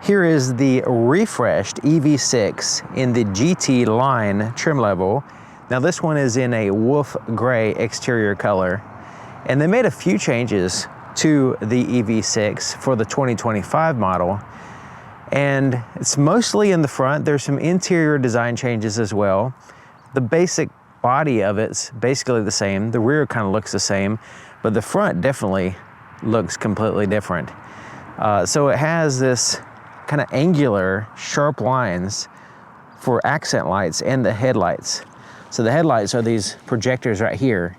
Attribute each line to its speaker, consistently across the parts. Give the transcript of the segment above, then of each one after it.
Speaker 1: Here is the refreshed EV6 in the GT line trim level. Now this one is in a wolf gray exterior color, and they made a few changes to the EV6 for the 2025 model, and it's mostly in the front. There's some interior design changes as well. The basic body of it's basically the same. The rear kind of looks the same, but the front definitely looks completely different. So it has this kind of angular, sharp lines for accent lights and the headlights. So the headlights are these projectors right here.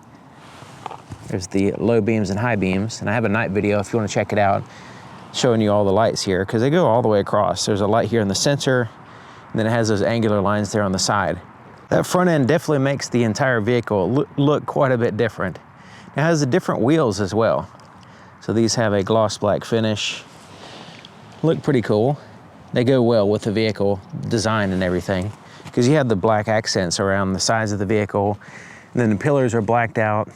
Speaker 1: There's the low beams and high beams, and I have a night video if you want to check it out, showing you all the lights here, because they go all the way across. There's a light here in the center, and then it has those angular lines there on the side. That front end definitely makes the entire vehicle look quite a bit different. It has the different wheels as well. So these have a gloss black finish. Look pretty cool. They go well with the vehicle design and everything, because you have the black accents around the sides of the vehicle, and then the pillars are blacked out,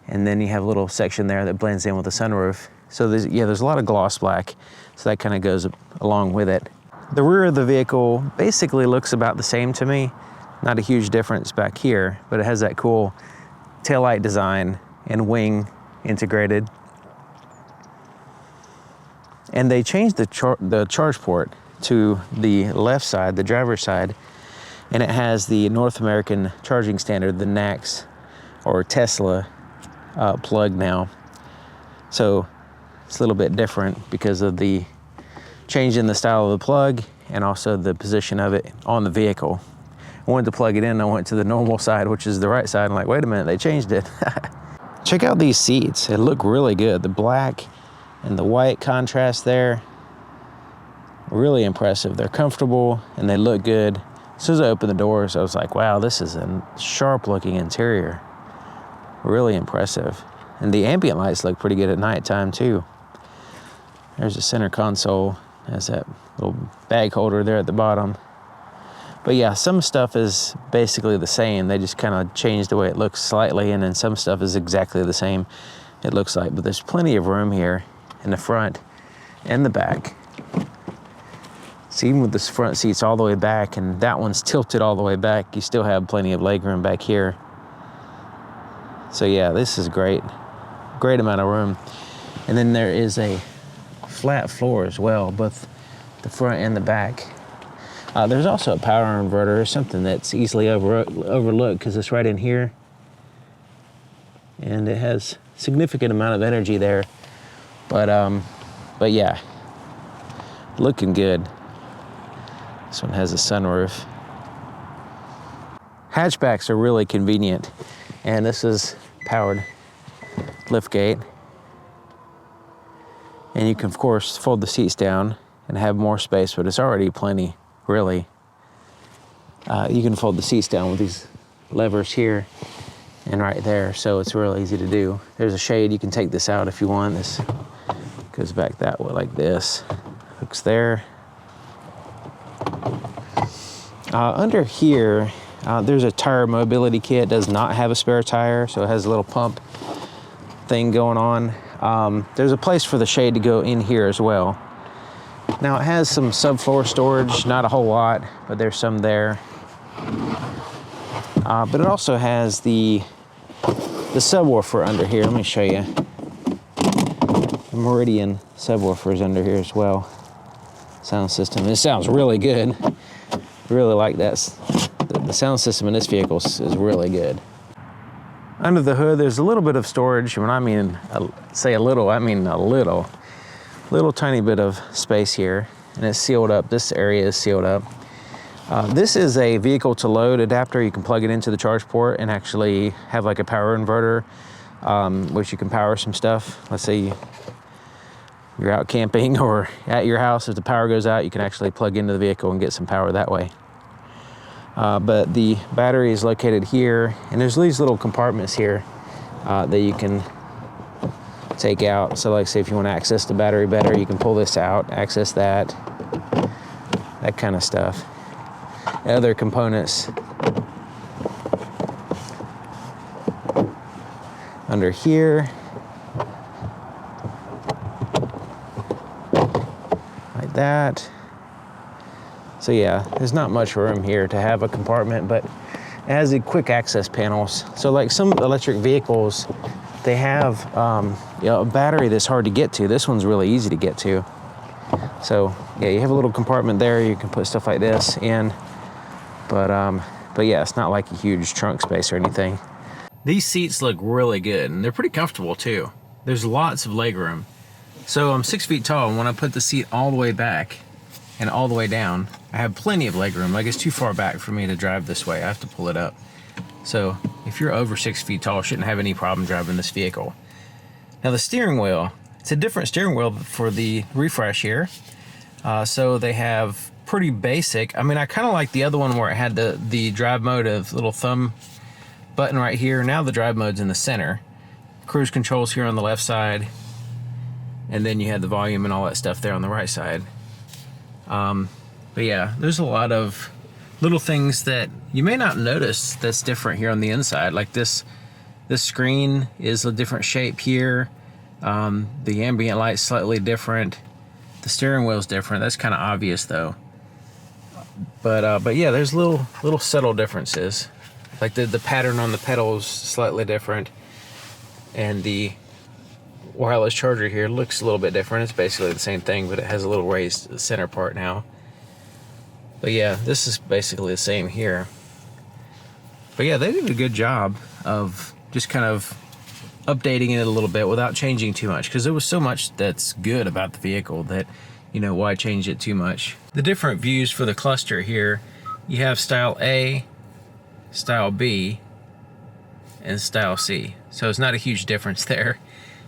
Speaker 1: and then you have a little section there that blends in with the sunroof. So there's a lot of gloss black, so that kind of goes along with it. The rear of the vehicle basically looks about the same to me. Not a huge difference back here, but it has that cool taillight design and wing integrated. And they changed the charge port to the left side, the driver's side, and it has the North American charging standard, the NACS or Tesla plug now. So it's a little bit different because of the change in the style of the plug and also the position of it on the vehicle. I wanted to plug it in, I went to the normal side, which is the right side. I'm like, wait a minute, they changed it. Check out these seats, they look really good. The black and the white contrast there, really impressive. They're comfortable and they look good. As soon as I opened the doors, I was like, wow, this is a sharp looking interior. Really impressive. And the ambient lights look pretty good at nighttime too. There's a center console, has that little bag holder there at the bottom. But yeah, some stuff is basically the same. They just kind of changed the way it looks slightly, and then some stuff is exactly the same, it looks like. But there's plenty of room here in the front and the back. So even with this front seats all the way back, and that one's tilted all the way back, you still have plenty of legroom back here. So yeah, this is great. Great amount of room. And then there is a flat floor as well, both the front and the back. There's also a power inverter, something that's easily overlooked because it's right in here. And it has significant amount of energy there. But yeah, looking good. This one has a sunroof. Hatchbacks are really convenient, and this is powered liftgate. And you can of course fold the seats down and have more space, but it's already plenty, really. You can fold the seats down with these levers here and right there, so it's real easy to do. There's a shade, you can take this out if you want. This goes back that way like this, hooks there. Under here, there's a tire mobility kit. It does not have a spare tire, so it has a little pump thing going on. There's a place for the shade to go in here as well. Now it has some subfloor storage, not a whole lot, but there's some there. But it also has the subwoofer under here. Let me show you. The Meridian subwoofer is under here as well. Sound system. It sounds really good. Really like that. The sound system in this vehicle is really good. Under the hood, there's a little bit of storage. When I mean say a little, I mean a little tiny bit of space here, and it's sealed up. This area is sealed up. This is a vehicle to load adapter. You can plug it into the charge port and actually have like a power inverter, which you can power some stuff. Let's say you're out camping or at your house. If the power goes out, you can actually plug into the vehicle and get some power that way. But the battery is located here, and there's these little compartments here that you can take out. So like say if you want to access the battery better, you can pull this out, access that kind of stuff. Other components under here, like that. So yeah, there's not much room here to have a compartment, but it has the quick access panels. So like some electric vehicles, they have a battery that's hard to get to. This one's really easy to get to. So yeah, you have a little compartment there. You can put stuff like this in, but yeah, it's not like a huge trunk space or anything. These seats look really good, and they're pretty comfortable too. There's lots of leg room. So I'm 6 feet tall, and when I put the seat all the way back and all the way down, I have plenty of leg room. Like, it's too far back for me to drive this way. I have to pull it up. So if you're over 6 feet tall, shouldn't have any problem driving this vehicle. Now the steering wheel, it's a different steering wheel for the refresh here. So they have pretty basic. I mean, I kind of like the other one where it had the drive mode of little thumb button right here. Now the drive mode's in the center. Cruise controls here on the left side. And then you had the volume and all that stuff there on the right side. But yeah, there's a lot of little things that you may not notice that's different here on the inside. Like this screen is a different shape here. The ambient light's slightly different. The steering wheel's different. That's kind of obvious though. But yeah, there's little subtle differences. Like the pattern on the pedals slightly different, and the wireless charger here looks a little bit different. It's basically the same thing, but it has a little raised center part now. But yeah, this is basically the same here. But yeah, they did a good job of just kind of updating it a little bit without changing too much, because there was so much that's good about the vehicle that, you know, why change it too much. The different views for the cluster here, you have style A, style B, and style C. So it's not a huge difference there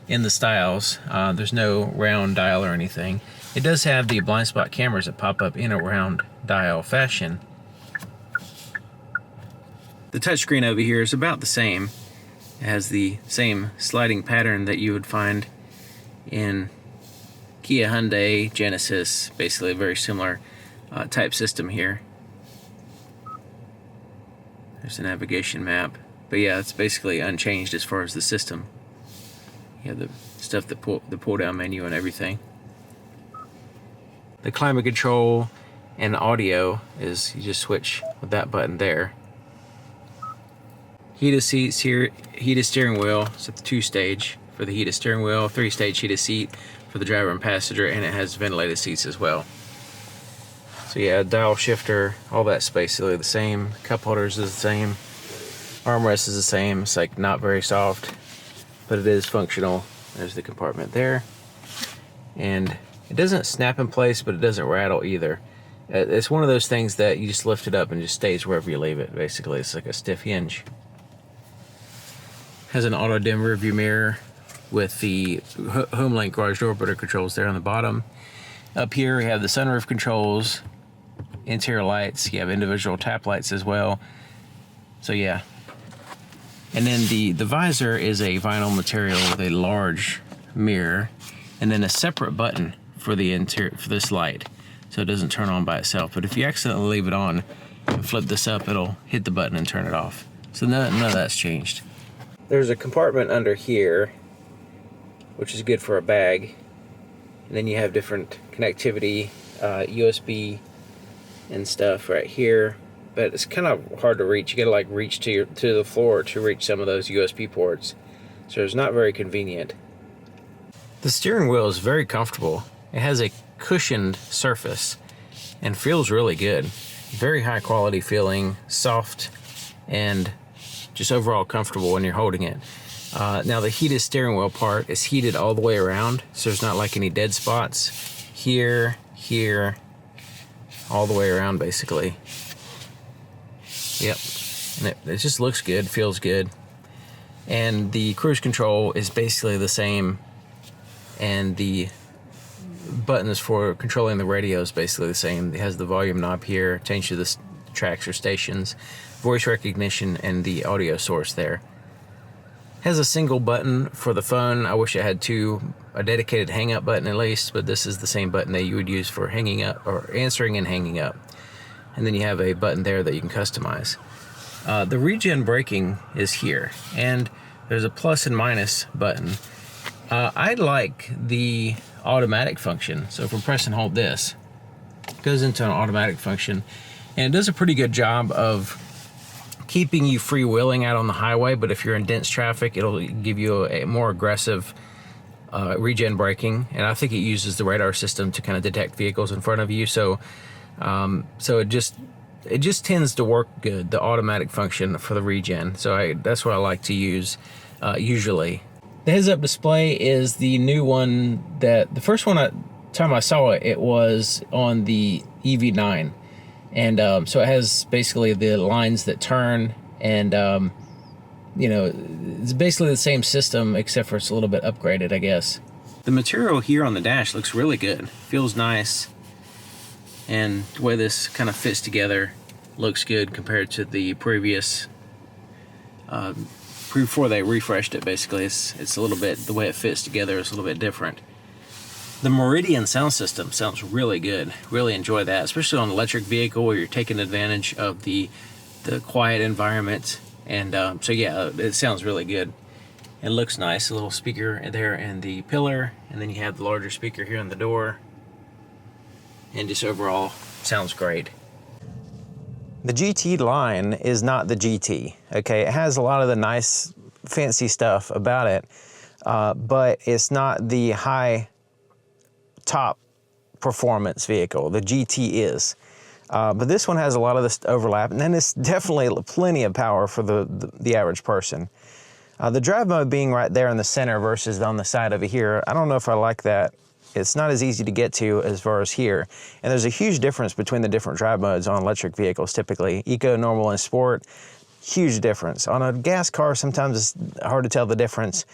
Speaker 1: in the styles. There's no round dial or anything. It does have the blind spot cameras that pop up in a round dial fashion. The touchscreen over here is about the same. It has the same sliding pattern that you would find in Kia, Hyundai, Genesis. Basically a very similar type system here. There's a navigation map. But yeah, it's basically unchanged as far as the system. You have the stuff, the pull down menu and everything. The climate control and audio is, you just switch with that button there. Heated seats here, heated steering wheel. It's at the 2-stage for the heated steering wheel, 3-stage heated seat for the driver and passenger, and it has ventilated seats as well. So yeah, dial shifter, all that space is really the same. Cup holders is the same. Armrest is the same. It's like not very soft, but it is functional. There's the compartment there. And it doesn't snap in place, but it doesn't rattle either. It's one of those things that you just lift it up and it just stays wherever you leave it, basically. It's like a stiff hinge. Has an auto dim rear view mirror with the home link garage door opener controls there on the bottom. Up here we have the sunroof controls, interior lights. You have individual tap lights as well. So yeah. And then the visor is a vinyl material with a large mirror, and then a separate button for the interior, for this light, so it doesn't turn on by itself. But if you accidentally leave it on and flip this up, it'll hit the button and turn it off. So none of that's changed. There's a compartment under here, which is good for a bag. And then you have different connectivity, USB and stuff right here. But it's kind of hard to reach. You gotta like reach to the floor to reach some of those USB ports. So it's not very convenient. The steering wheel is very comfortable. It has a cushioned surface and feels really good. Very high quality feeling, soft, and just overall comfortable when you're holding it. Now the heated steering wheel part is heated all the way around, so there's not like any dead spots. Here, all the way around basically. Yep, and it just looks good, feels good. And the cruise control is basically the same, and the buttons for controlling the radio is basically the same. It has the volume knob here, change to the tracks or stations, voice recognition, and the audio source there. Has a single button for the phone. I wish it had two, a dedicated hang up button at least, but this is the same button that you would use for hanging up or answering and hanging up. And then you have a button there that you can customize. The regen braking is here, and there's a plus and minus button. I like the automatic function. So if we press and hold this, it goes into an automatic function, and it does a pretty good job of keeping you freewheeling out on the highway, but if you're in dense traffic, it'll give you a more aggressive regen braking, and I think it uses the radar system to kind of detect vehicles in front of you. So it just tends to work good, the automatic function for the regen. So that's what I like to use usually. The heads-up display is the new one that the first time I saw it, it was on the EV9, and so it has basically the lines that turn, and you know, it's basically the same system except for it's a little bit upgraded, I guess. The material here on the dash looks really good, feels nice, and the way this kind of fits together looks good compared to the previous, before they refreshed it. Basically, it's a little bit, the way it fits together is a little bit different. The Meridian sound system sounds really good. Really enjoy that, especially on an electric vehicle where you're taking advantage of the quiet environment. And so yeah, it sounds really good. It looks nice, a little speaker there and the pillar, and then you have the larger speaker here on the door, and just overall sounds great. The GT line is not the GT, okay? It has a lot of the nice fancy stuff about it, but it's not the high top performance vehicle. The GT is. But this one has a lot of this overlap, and then it's definitely plenty of power for the average person. The drive mode being right there in the center versus on the side over here, I don't know if I like that. It's not as easy to get to as far as here. And there's a huge difference between the different drive modes on electric vehicles typically. Eco, normal, and sport, huge difference. On a gas car, sometimes it's hard to tell the difference.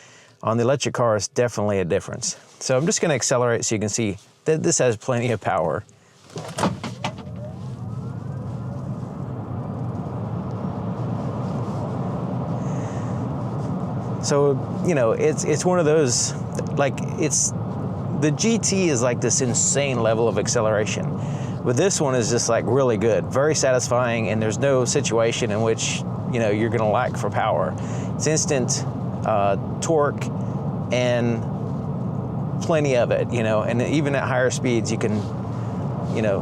Speaker 1: On the electric car, it's definitely a difference. So I'm just gonna accelerate so you can see that this has plenty of power. So, you know, it's one of those, like, the GT is like this insane level of acceleration. But this one is just like really good, very satisfying, and there's no situation in which, you know, you're gonna lack for power. It's instant torque and plenty of it, you know, and even at higher speeds you can, you know,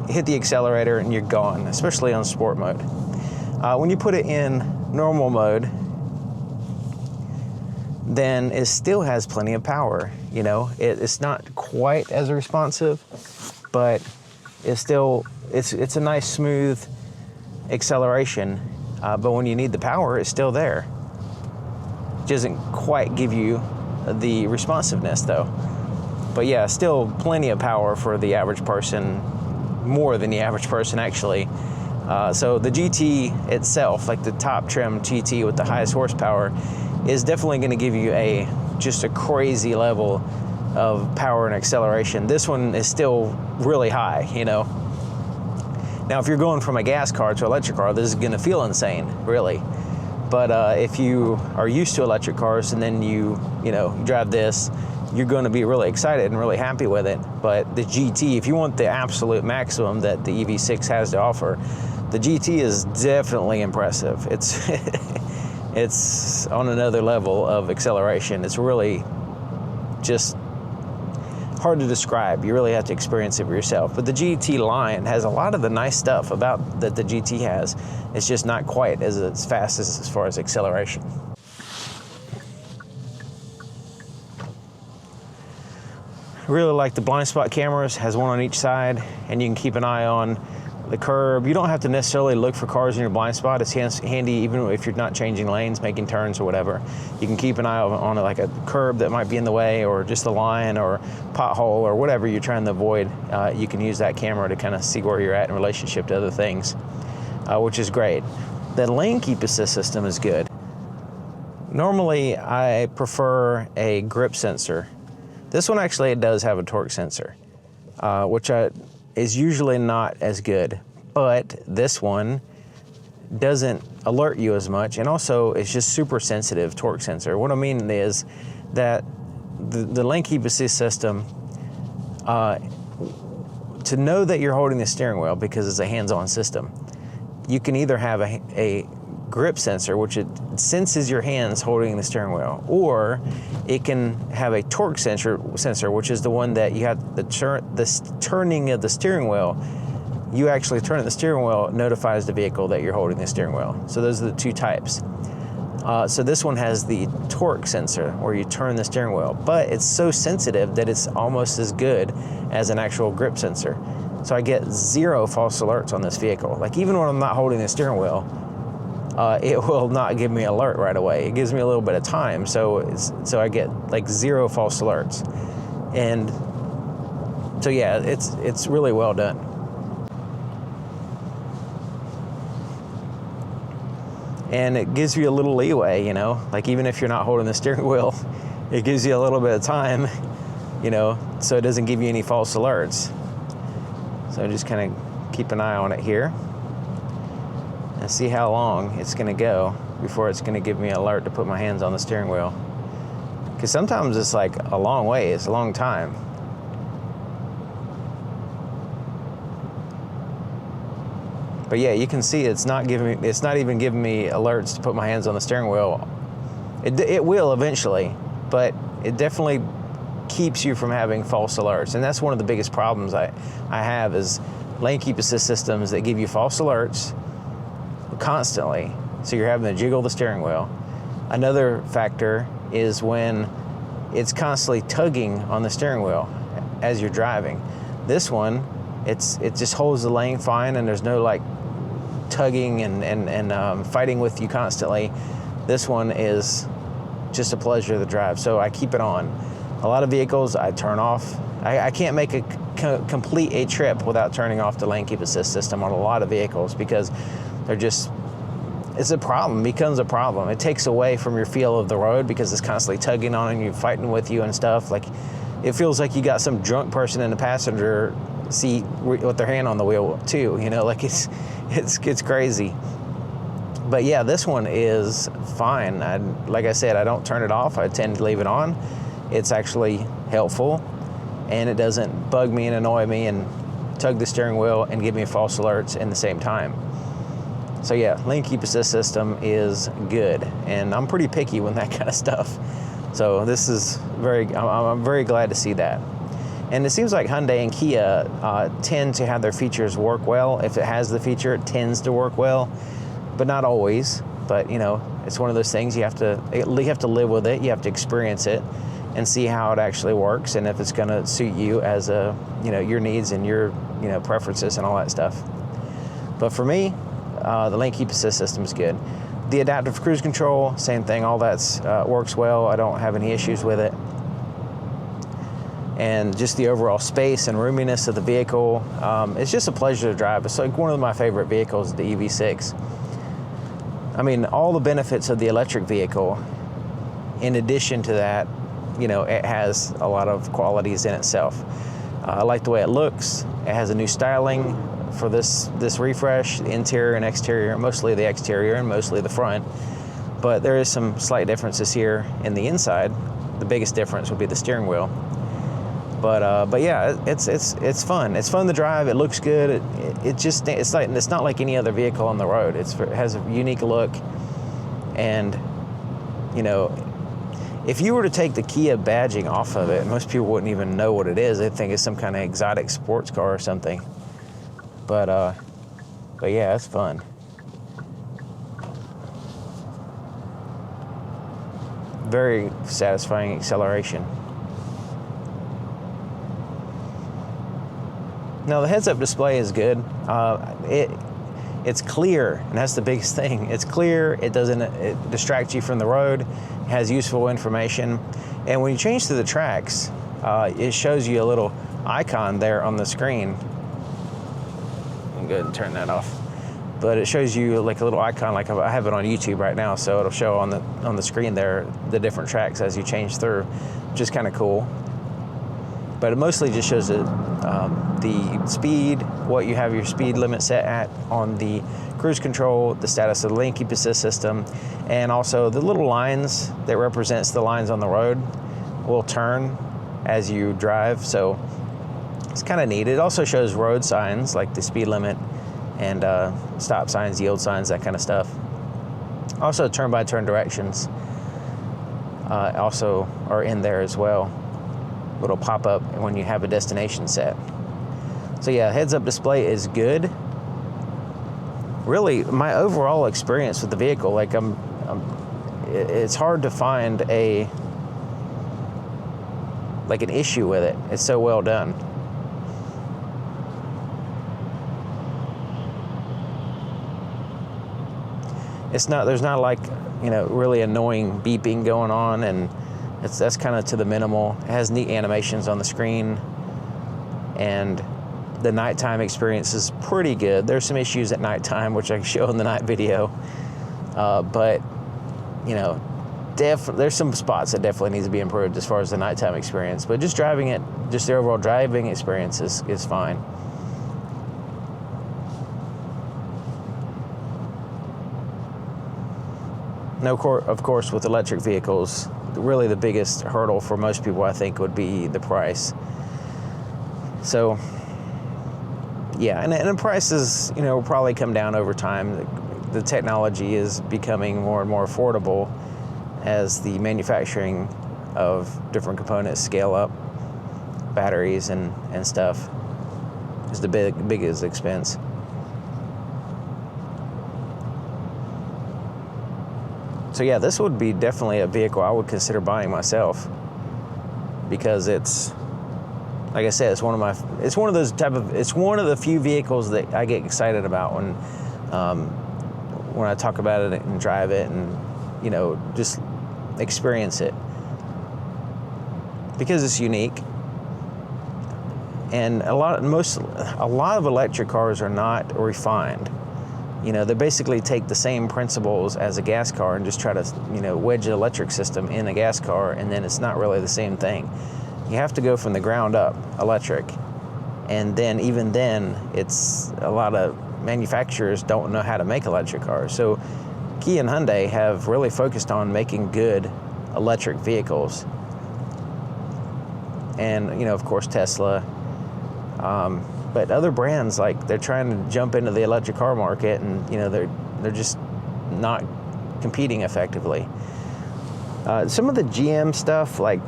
Speaker 1: hit the accelerator and you're gone, especially on sport mode. When you put it in normal mode, then it still has plenty of power. You know, it's not quite as responsive, but it's still, it's a nice smooth acceleration, but when you need the power, it's still there. It doesn't quite give you the responsiveness though. But yeah, still plenty of power for the average person, more than the average person actually. So the GT itself, like the top trim GT with the highest horsepower, is definitely going to give you just a crazy level of power and acceleration. This one is still really high, you know. Now, if you're going from a gas car to an electric car, this is going to feel insane, really. But if you are used to electric cars and then you drive this, you're going to be really excited and really happy with it. But the GT, if you want the absolute maximum that the EV6 has to offer, the GT is definitely impressive. It's on another level of acceleration. It's really just hard to describe. You really have to experience it for yourself. But the GT line has a lot of the nice stuff about that the GT has. It's just not quite as fast as far as acceleration. I really like the blind spot cameras. Has one on each side, and you can keep an eye on the curb. You don't have to necessarily look for cars in your blind spot. It's handy even if you're not changing lanes, making turns or whatever. You can keep an eye on like a curb that might be in the way, or just a line or pothole or whatever you're trying to avoid. You can use that camera to kind of see where you're at in relationship to other things, which is great. The lane keep assist system is good. Normally I prefer a grip sensor. This one actually, it does have a torque sensor, which is usually not as good, but this one doesn't alert you as much, and also it's just super sensitive torque sensor. What I mean is that the lane keep assist system, to know that you're holding the steering wheel, because it's a hands-on system, you can either have a grip sensor, which it senses your hands holding the steering wheel, or it can have a torque sensor, which is the one that you have the turning of the steering wheel. You actually turn the steering wheel, notifies the vehicle that you're holding the steering wheel. So those are the two types. So this one has the torque sensor where you turn the steering wheel, but it's so sensitive that it's almost as good as an actual grip sensor. So I get 0 false alerts on this vehicle. Like even when I'm not holding the steering wheel, it will not give me an alert right away. It gives me a little bit of time, so I get like 0 false alerts, and so yeah, it's really well done. And it gives you a little leeway, you know, like even if you're not holding the steering wheel, it gives you a little bit of time, you know, so it doesn't give you any false alerts. So just kind of keep an eye on it here and see how long it's going to go before it's going to give me an alert to put my hands on the steering wheel. Because sometimes it's like a long way, it's a long time. But yeah, you can see it's not even giving me alerts to put my hands on the steering wheel. It will eventually, but it definitely keeps you from having false alerts. And that's one of the biggest problems I have is lane keep assist systems that give you false alerts constantly. So you're having to jiggle the steering wheel. Another factor is when it's constantly tugging on the steering wheel as you're driving. This one, it just holds the lane fine, and there's no like tugging and fighting with you constantly. This one is just a pleasure to drive, so I keep it on. A lot of vehicles I turn off. I can't make complete a trip without turning off the lane keep assist system on a lot of vehicles because it's a problem, becomes a problem. It takes away from your feel of the road because it's constantly tugging on you, fighting with you and stuff. Like it feels like you got some drunk person in the passenger seat with their hand on the wheel too, you know, like it's crazy. But yeah, this one is fine. Like I said, I don't turn it off. I tend to leave it on. It's actually helpful, and it doesn't bug me and annoy me and tug the steering wheel and give me false alerts in the same time. So yeah, lane keep assist system is good, and I'm pretty picky with that kind of stuff. So this is I'm very glad to see that. And it seems like Hyundai and Kia tend to have their features work well. If it has the feature, it tends to work well, but not always. But you know, it's one of those things you have to live with it. You have to experience it and see how it actually works, and if it's going to suit you as your needs and your preferences and all that stuff. But for me, the lane keep assist system is good. The adaptive cruise control, same thing. All that's works well. I don't have any issues with it. And just the overall space and roominess of the vehicle, it's just a pleasure to drive. It's like one of my favorite vehicles, the EV6. I mean, all the benefits of the electric vehicle, in addition to that, it has a lot of qualities in itself. I like the way it looks. It has a new styling for this refresh, the interior and exterior, mostly the exterior and mostly the front. But there is some slight differences here in the inside. The biggest difference would be the steering wheel. But yeah, it's fun. It's fun to drive. It looks good. It's not like any other vehicle on the road. It has a unique look, and if you were to take the Kia badging off of it, most people wouldn't even know what it is. They'd think it's some kind of exotic sports car or something. But yeah, it's fun. Very satisfying acceleration. Now the heads-up display is good. It's clear, and that's the biggest thing. It's clear. It distracts you from the road. It has useful information, and when you change to the tracks, it shows you a little icon there on the screen. I'm good and turn that off. But it shows you like a little icon, like I have it on YouTube right now, so it'll show on the screen there the different tracks as you change through, which is kind of cool. But it mostly just shows the speed, what you have your speed limit set at on the cruise control, the status of the lane keep assist system, and also the little lines that represents the lines on the road will turn as you drive. So it's kind of neat. It also shows road signs like the speed limit and stop signs, yield signs, that kind of stuff. Also, turn-by-turn directions also are in there as well. It'll pop up when you have a destination set. So yeah, heads-up display is good. Really, my overall experience with the vehicle, like it's hard to find an issue with it. It's so well done. There's not like, really annoying beeping going on, and that's kind of to the minimal. It has neat animations on the screen, and the nighttime experience is pretty good. There's some issues at nighttime, which I can show in the night video, but there's some spots that definitely needs to be improved as far as the nighttime experience. But just driving it, just the overall driving experience is fine. Now, of course, with electric vehicles, really the biggest hurdle for most people, I think, would be the price. So, yeah, and the prices, will probably come down over time. The technology is becoming more and more affordable as the manufacturing of different components scale up. Batteries and stuff is the biggest expense. So yeah, this would be definitely a vehicle I would consider buying myself, because it's, like I said, it's one of the few vehicles that I get excited about when I talk about it and drive it and just experience it, because it's unique. And a lot of electric cars are not refined. They basically take the same principles as a gas car and just try to, wedge an electric system in a gas car, and then it's not really the same thing. You have to go from the ground up electric, and then even then, it's a lot of manufacturers don't know how to make electric cars. So Kia and Hyundai have really focused on making good electric vehicles, and of course Tesla. But other brands, like, they're trying to jump into the electric car market, and they're just not competing effectively. Some of the GM stuff, like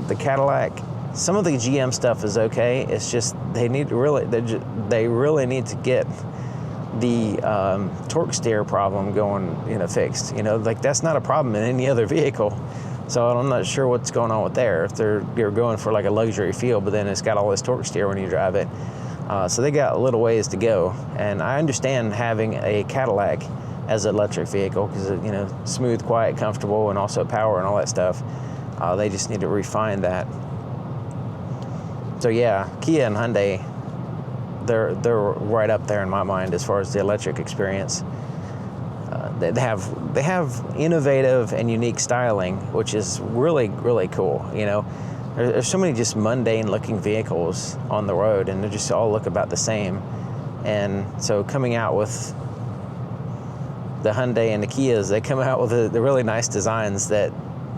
Speaker 1: the Cadillac, some of the GM stuff is okay. It's just they really need to get the torque steer problem going, fixed. Like, that's not a problem in any other vehicle. So I'm not sure what's going on with there. If they're going for like a luxury feel, but then it's got all this torque steer when you drive it. So they got a little ways to go. And I understand having a Cadillac as an electric vehicle, because smooth, quiet, comfortable, and also power and all that stuff. They just need to refine that. So yeah, Kia and Hyundai, they're right up there in my mind as far as the electric experience. They have innovative and unique styling, which is really, really cool. There's so many just mundane looking vehicles on the road, and they just all look about the same. And so coming out with the Hyundai and the Kias, they come out with the really nice designs that,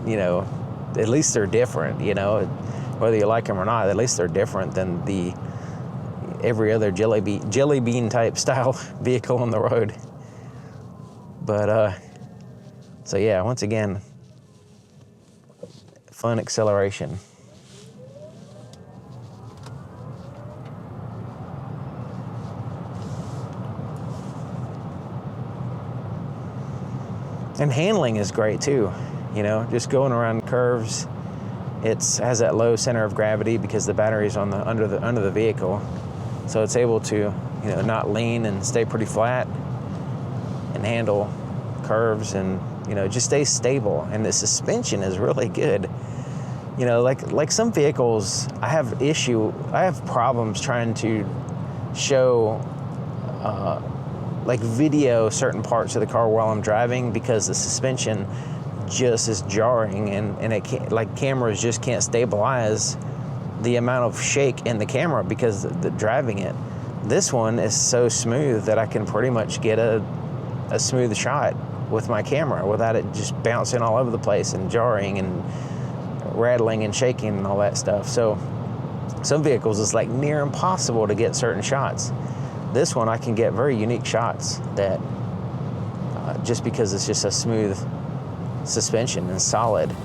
Speaker 1: at least they're different, whether you like them or not, at least they're different than every other jelly bean type style vehicle on the road. But, so yeah, once again, fun acceleration. And handling is great too, just going around curves. It has that low center of gravity because the battery's on under the vehicle, so it's able to, not lean and stay pretty flat and handle curves, and just stay stable. And the suspension is really good. Like some vehicles, I have problems trying to show video certain parts of the car while I'm driving, because the suspension just is jarring, and it can't, cameras just can't stabilize the amount of shake in the camera because the driving it. This one is so smooth that I can pretty much get a smooth shot with my camera without it just bouncing all over the place and jarring and rattling and shaking and all that stuff. So some vehicles, it's like near impossible to get certain shots. This one, I can get very unique shots that just because it's just a smooth suspension and solid.